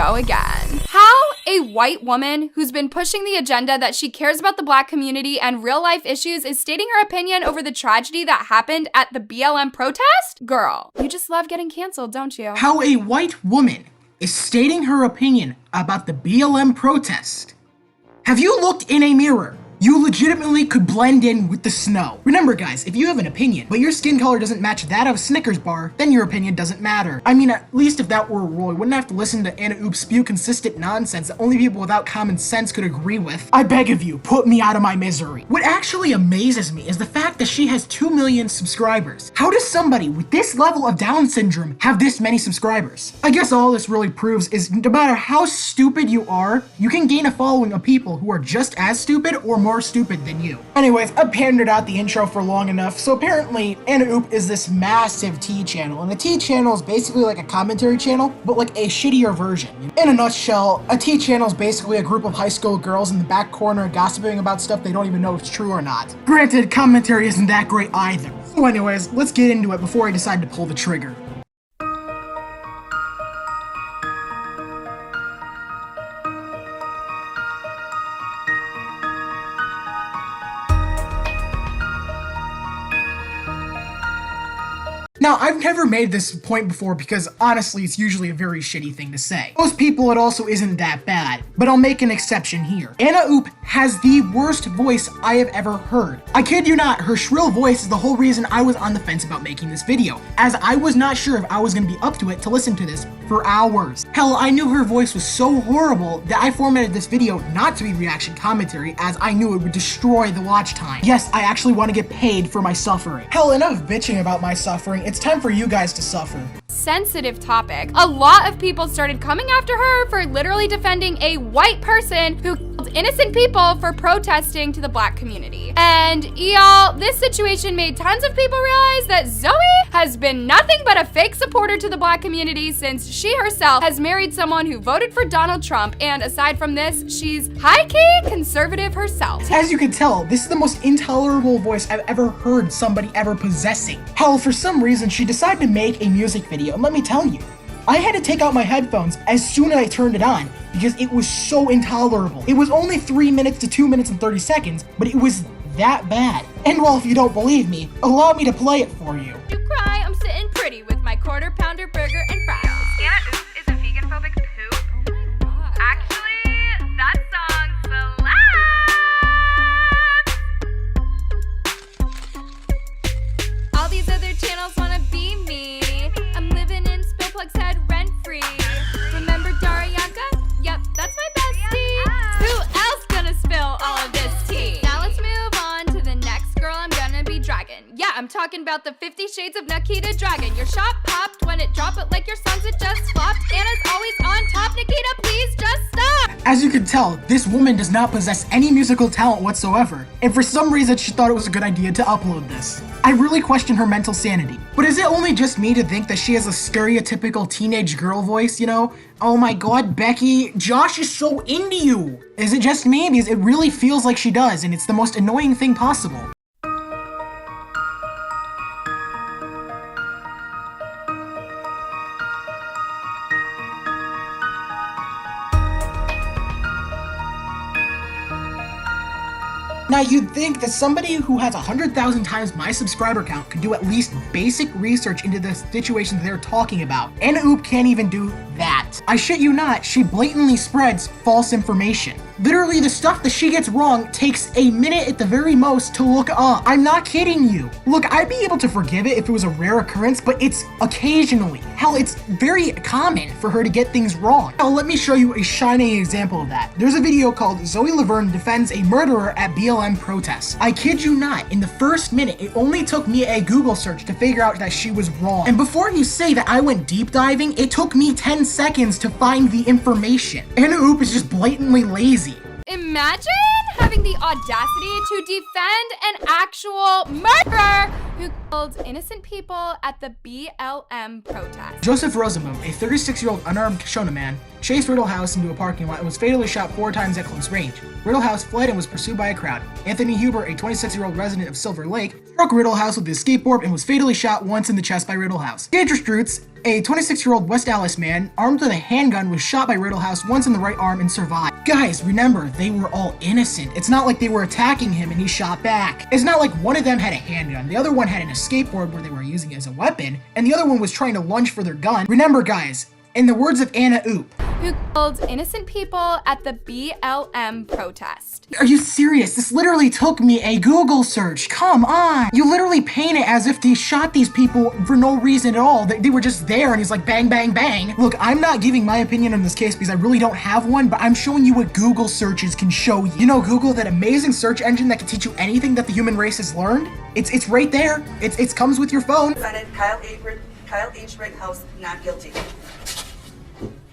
go again. How a white woman who's been pushing the agenda that she cares about the Black community and real life issues is stating her opinion over the tragedy that happened at the BLM protest? Girl, you just love getting canceled, don't you? How a white woman is stating her opinion about the BLM protest. Have you looked in a mirror? You legitimately could blend in with the snow. Remember guys, if you have an opinion, but your skin color doesn't match that of a Snickers bar, then your opinion doesn't matter. I mean, at least if that were a rule, I wouldn't have to listen to Anna Oop spew consistent nonsense that only people without common sense could agree with. I beg of you, put me out of my misery. What actually amazes me is the fact that she has 2 million subscribers. How does somebody with this level of Down syndrome have this many subscribers? I guess all this really proves is no matter how stupid you are, you can gain a following of people who are just as stupid or more stupid than you. Anyways, I've pandered out the intro for long enough, so apparently Anna Oop is this massive tea channel, and a tea channel is basically like a commentary channel, but like a shittier version. In a nutshell, a tea channel is basically a group of high school girls in the back corner gossiping about stuff they don't even know if it's true or not. Granted, commentary isn't that great either. So anyways, let's get into it before I decide to pull the trigger. Now, I've never made this point before because honestly, it's usually a very shitty thing to say. Most people, it also isn't that bad, but I'll make an exception here. Anna Oop has the worst voice I have ever heard. I kid you not, her shrill voice is the whole reason I was on the fence about making this video, as I was not sure if I was gonna be up to it to listen to this for hours. Hell, I knew her voice was so horrible that I formatted this video not to be reaction commentary, as I knew it would destroy the watch time. Yes, I actually want to get paid for my suffering. Hell, enough bitching about my suffering. It's time for you guys to suffer. Sensitive topic. A lot of people started coming after her for literally defending a white person who killed innocent people for protesting to the Black community. And y'all, this situation made tons of people realize that Zoe has been nothing but a fake supporter to the Black community since she herself has married someone who voted for Donald Trump, and aside from this, she's high-key conservative herself. As you can tell, this is the most intolerable voice I've ever heard somebody ever possessing. Hell, for some reason, she decided to make a music video, and let me tell you, I had to take out my headphones as soon as I turned it on because it was so intolerable. It was only 3 minutes to 2 minutes and 30 seconds, but it was that bad. And well, if you don't believe me, allow me to play it for you. You cry, I'm sitting pretty with my quarter pounder burger and fries. Anna Oop is a vegan-phobic poop. Oh my god. Actually, that song slaps. All these other channels wanna be me. I'm living in Spillplug's head rent-free. Remember Darianka? Yep, that's my bestie. Who else gonna spill all of this tea? Now let's move on to the next girl I'm gonna be dragging. Yeah, I'm talking about the 50 Shades of Nikita Dragon. Your shot popped when it dropped, but like your songs, it just flopped. Anna's always on top. Nikita, please just stop. As you can tell, this woman does not possess any musical talent whatsoever, and for some reason she thought it was a good idea to upload this. I really question her mental sanity. But is it only just me to think that she has a stereotypical teenage girl voice, you know? Oh my god, Becky, Josh is so into you! Is it just me? Because it really feels like she does, and it's the most annoying thing possible. Now you'd think that somebody who has 100,000 times my subscriber count could do at least basic research into the situations they're talking about. Anna Oop can't even do that. I shit you not, she blatantly spreads false information. Literally, the stuff that she gets wrong takes a minute at the very most to look up. I'm not kidding you. Look, I'd be able to forgive it if it was a rare occurrence, but it's occasionally. Hell, it's very common for her to get things wrong. Now, let me show you a shining example of that. There's a video called Zoe Laverne Defends a Murderer at BLM Protests. I kid you not, in the first minute, it only took me a Google search to figure out that she was wrong. And before you say that I went deep diving, it took me 10 seconds to find the information. Anna Oop is just blatantly lazy. Imagine having the audacity to defend an actual murderer who killed innocent people at the BLM protest. Joseph Rosenbaum, a 36-year-old unarmed Shona man, chased Rittelhouse into a parking lot and was fatally shot 4 times at close range. Rittelhouse fled and was pursued by a crowd. Anthony Huber, a 26-year-old resident of Silver Lake, struck Rittelhouse with his skateboard and was fatally shot once in the chest by Rittelhouse. Sandra Strutz, a 26-year-old West Dallas man, armed with a handgun, was shot by Rittelhouse once in the right arm and survived. Guys, remember, they were all innocent. It's not like they were attacking him and he shot back. It's not like one of them had a handgun, the other one had a skateboard where they were using it as a weapon, and the other one was trying to lunge for their gun. Remember, guys, in the words of Anna Oop, who killed innocent people at the BLM protest. Are you serious? This literally took me a Google search. Come on. You literally paint it as if they shot these people for no reason at all. They were just there and he's like bang, bang, bang. Look, I'm not giving my opinion on this case because I really don't have one, but I'm showing you what Google searches can show you. You know Google, that amazing search engine that can teach you anything that the human race has learned? It's right there. It comes with your phone. Defendant Kyle H. Rittenhouse not guilty.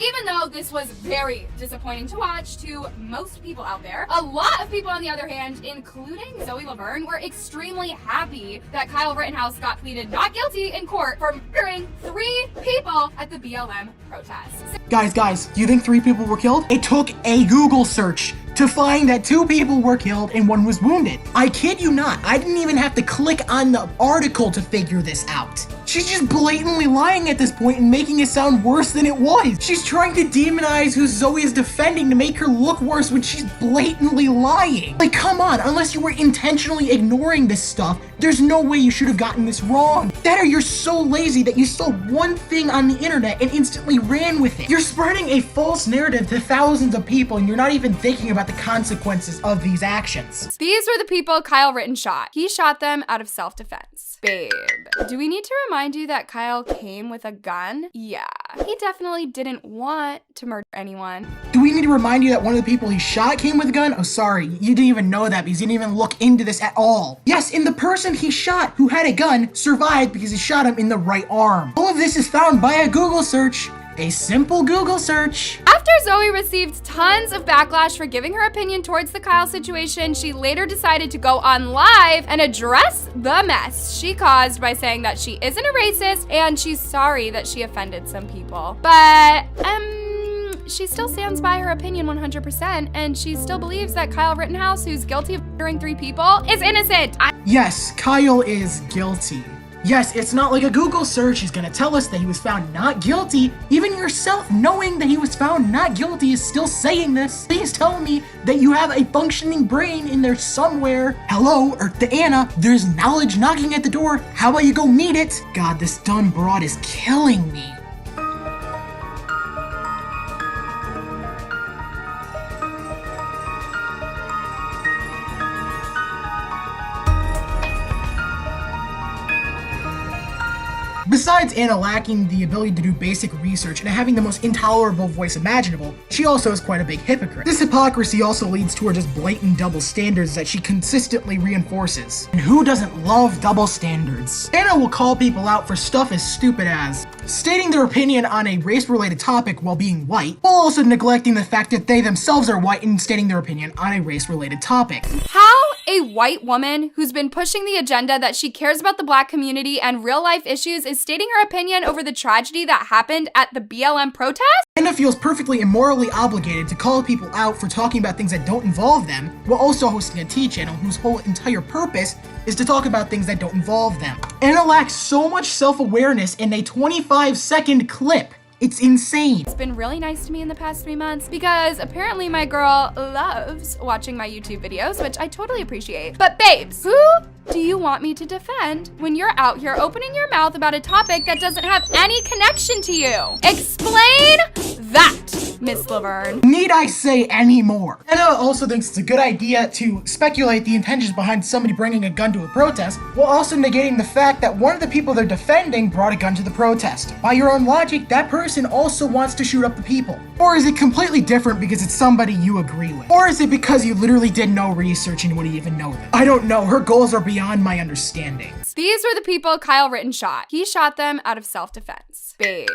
Even though this was very disappointing to watch to most people out there, a lot of people, on the other hand, including Zoe Laverne, were extremely happy that Kyle Rittenhouse got pleaded not guilty in court for murdering 3 people at the BLM protests. Guys, do you think 3 people were killed? It took a Google search to find that 2 people were killed and 1 was wounded. I kid you not, I didn't even have to click on the article to figure this out. She's just blatantly lying at this point and making it sound worse than it was. She's trying to demonize who Zoe is defending to make her look worse when she's blatantly lying. Like, come on, unless you were intentionally ignoring this stuff, there's no way you should have gotten this wrong. That or you're so lazy that you saw one thing on the internet and instantly ran with it. You're spreading a false narrative to thousands of people and you're not even thinking about the consequences of these actions. These were the people Kyle Rittenhouse shot. He shot them out of self-defense. Babe, do we need to remind you that Kyle came with a gun? Yeah, he definitely didn't want to murder anyone. Do we need to remind you that one of the people he shot came with a gun? Oh, sorry, you didn't even know that because you didn't even look into this at all. Yes, and the person he shot who had a gun survived because he shot him in the right arm. All of this is found by a Google search. A simple Google search. After Zoe received tons of backlash for giving her opinion towards the Kyle situation, she later decided to go on live and address the mess she caused by saying that she isn't a racist and she's sorry that she offended some people. But, she still stands by her opinion 100%, and she still believes that Kyle Rittenhouse, who's guilty of murdering 3 people, is innocent. Yes, Kyle is guilty. Yes, it's not like a Google search is gonna tell us that he was found not guilty. Even yourself knowing that he was found not guilty is still saying this. Please tell me that you have a functioning brain in there somewhere. Hello, or to Anna, there's knowledge knocking at the door. How about you go meet it? God, this dumb broad is killing me. Besides Anna lacking the ability to do basic research and having the most intolerable voice imaginable, she also is quite a big hypocrite. This hypocrisy also leads to her just blatant double standards that she consistently reinforces. And who doesn't love double standards? Anna will call people out for stuff as stupid as stating their opinion on a race-related topic while being white, while also neglecting the fact that they themselves are white and stating their opinion on a race-related topic. How a white woman who's been pushing the agenda that she cares about the Black community and real-life issues is stating her opinion over the tragedy that happened at the BLM protest? Anna feels perfectly immorally obligated to call people out for talking about things that don't involve them, while also hosting a tea channel whose whole entire purpose is to talk about things that don't involve them. Anna lacks so much self-awareness in a 25-second clip. It's insane. It's been really nice to me in the past 3 months because apparently my girl loves watching my YouTube videos, which I totally appreciate. But babes, who do you want me to defend when you're out here opening your mouth about a topic that doesn't have any connection to you? Explain that, Miss Laverne. Need I say any more? Anna also thinks it's a good idea to speculate the intentions behind somebody bringing a gun to a protest, while also negating the fact that one of the people they're defending brought a gun to the protest. By your own logic, that person also wants to shoot up the people. Or is it completely different because it's somebody you agree with? Or is it because you literally did no research and wouldn't even know them? I don't know, her goals are beyond my understanding. These were the people Kyle Rittenhouse shot. He shot them out of self-defense. Babe,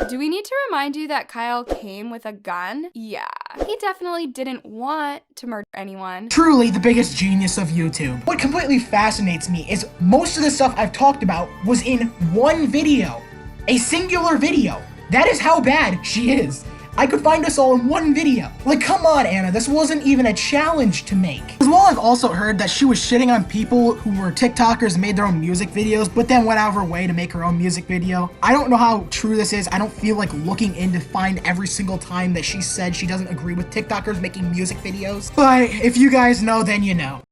do we need to remind you that Kyle came with a gun? Yeah, he definitely didn't want to murder anyone. Truly the biggest genius of YouTube. What completely fascinates me is most of the stuff I've talked about was in one video. A singular video. That is how bad she is. I could find us all in one video. Like, come on, Anna, this wasn't even a challenge to make. As well, I've also heard that she was shitting on people who were TikTokers and made their own music videos, but then went out of her way to make her own music video. I don't know how true this is. I don't feel like looking in to find every single time that she said she doesn't agree with TikTokers making music videos. But if you guys know, then you know.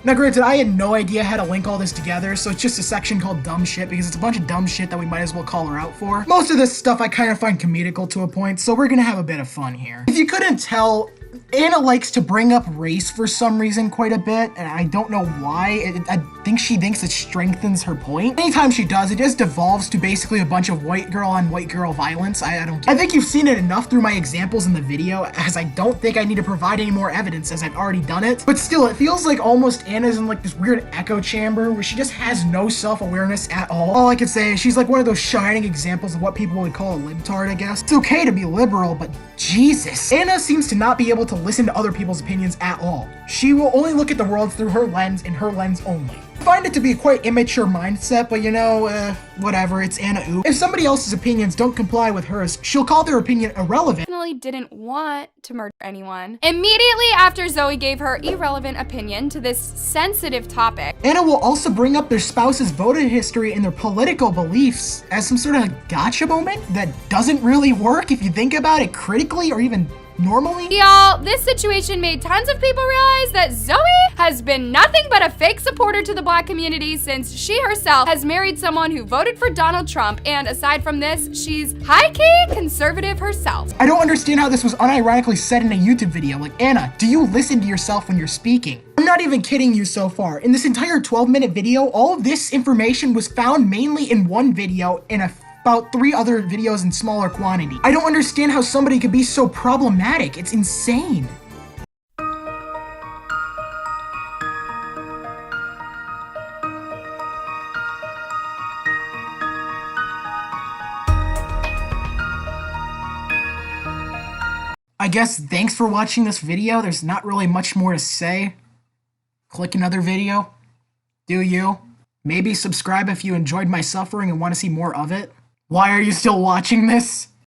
Now granted, I had no idea how to link all this together, so it's just a section called dumb shit because it's a bunch of dumb shit that we might as well call her out for. Most of this stuff I kind of find comedical to a point, so we're gonna have a bit of fun here. If you couldn't tell, Anna likes to bring up race for some reason quite a bit, and I don't know why. I think she thinks it strengthens her point. Anytime she does, it just devolves to basically a bunch of white girl on white girl violence. I think you've seen it enough through my examples in the video, as I don't think I need to provide any more evidence as I've already done it. But still, it feels like almost Anna's in like this weird echo chamber where she just has no self-awareness at all. All I can say is she's like one of those shining examples of what people would call a libtard, I guess. It's okay to be liberal, but Jesus. Anna seems to not be able to listen to other people's opinions at all. She will only look at the world through her lens and her lens only. I find it to be a quite immature mindset, but you know, whatever, it's Anna Oop. If somebody else's opinions don't comply with hers, she'll call their opinion irrelevant. Definitely didn't want to murder anyone. Immediately after Zoe gave her irrelevant opinion to this sensitive topic, Anna will also bring up their spouse's voting history and their political beliefs as some sort of gotcha moment that doesn't really work if you think about it critically or even normally. Y'all, this situation made tons of people realize that Zoe has been nothing but a fake supporter to the black community since she herself has married someone who voted for Donald Trump, and aside from this, she's high-key conservative herself. I don't understand how this was unironically said in a YouTube video. Like, Anna, do you listen to yourself when you're speaking? I'm not even kidding you so far. In this entire 12-minute video, all of this information was found mainly in one video in about 3 other videos in smaller quantity. I don't understand how somebody could be so problematic. It's insane. I guess thanks for watching this video. There's not really much more to say. Click another video. Do you? Maybe subscribe if you enjoyed my suffering and want to see more of it. Why are you still watching this?